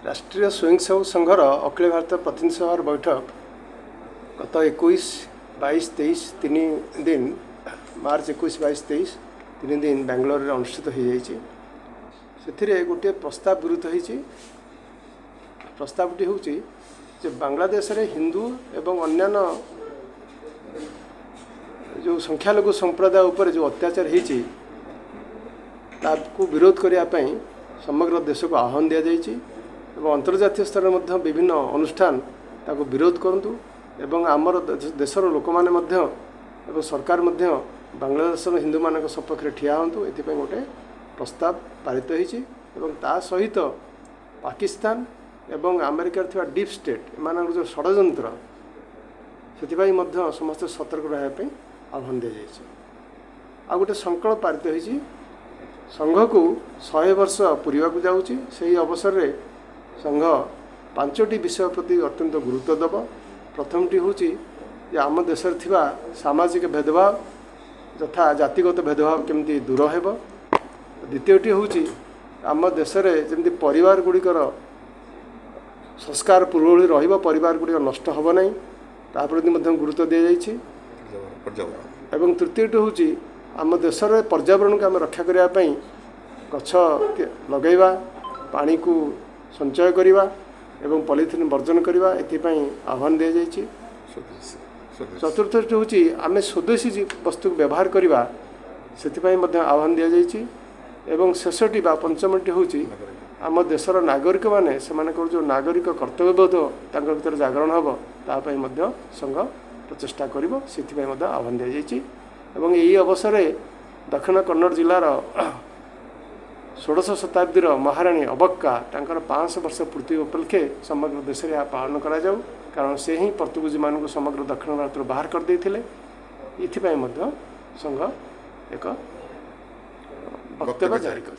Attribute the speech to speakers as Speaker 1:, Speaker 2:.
Speaker 1: राष्ट्रीय स्वयंसेवक संघर अखिल भारत प्रतिनिधि सभा बैठक गत 21, 22, 23 तीन दिन मार्च 21, 22, 23 तीन दिन बेंगलोर अनुष्ठित हो जाए गोटे प्रस्ताव गृहीत होती। प्रस्तावटी हूँ बांग्लादेश रे हिंदू एवं अन्यान्य जो संख्यालघु संप्रदाय उपर जो अत्याचार होती विरोध करने समग्र देश को आह्वान दि जाइए और अंतर्जातीय स्तर में विभिन्न अनुष्ठान ताको विरोध करूँ एवं आमर देशर लोक मैंने सरकार बांग्लादेश हिंदू मान सपक्ष ठिया हूँ ये गोटे प्रस्ताव पारित होता सहित पाकिस्तान एवं अमेरिकार थी डीप स्टेट एम जो षड्यंत्र से समस्त सतर्क रहा आह्वान दि जाइए। आ गोटे संकल्प पारित होती संघ को 100 वर्ष पूरा जाऊँगी से अवसर में संघ 5टी विषय प्रति अत्यंत गुरुत्व देव। प्रथमटी हूँ आम देश सामाजिक भेदभाव तथा जातिगत भेदभाव केमती दूर हो। द्वितीयटी हूँ आम देश में जमी परिवार गुड़िकर संस्कार पूर्व भाई परिवार गुड़िक नष्ट हो ना प्रति गुरुत्व दि जाइए। एवं तृतीयटी हूँ आम देश पर्यावरण को आम रक्षा करने गछ लगेगा पानी को संचय करवा एवं पॉलिथिन वर्जन करवा एथपाई आह्वान दि जाइए। चतुर्थटी हूँ आम स्वदेशी वस्तु को व्यवहार करवा से आह्वान दि जाइए। एवं शेषटी बा पंचमटी हूँ आम देशर नागरिक माने जो नागरिक कर्तव्यबोध भीतर जागरण हम तापाई संघ प्रचेषा कर आह्वान दि जाइए। एवं यही अवसर दक्षिण कन्नड़ जिलार 16 शताब्दीर महाराणी अबक्का तांकर 500 वर्ष पूर्ति उपलक्षे समग्र देश में पालन करा जाऊ कारण से ही पर्तुगीज मान समग्र दक्षिण भारत बाहर कर देथिले। इथिपाई संघ एक वक्तव्य जारी कर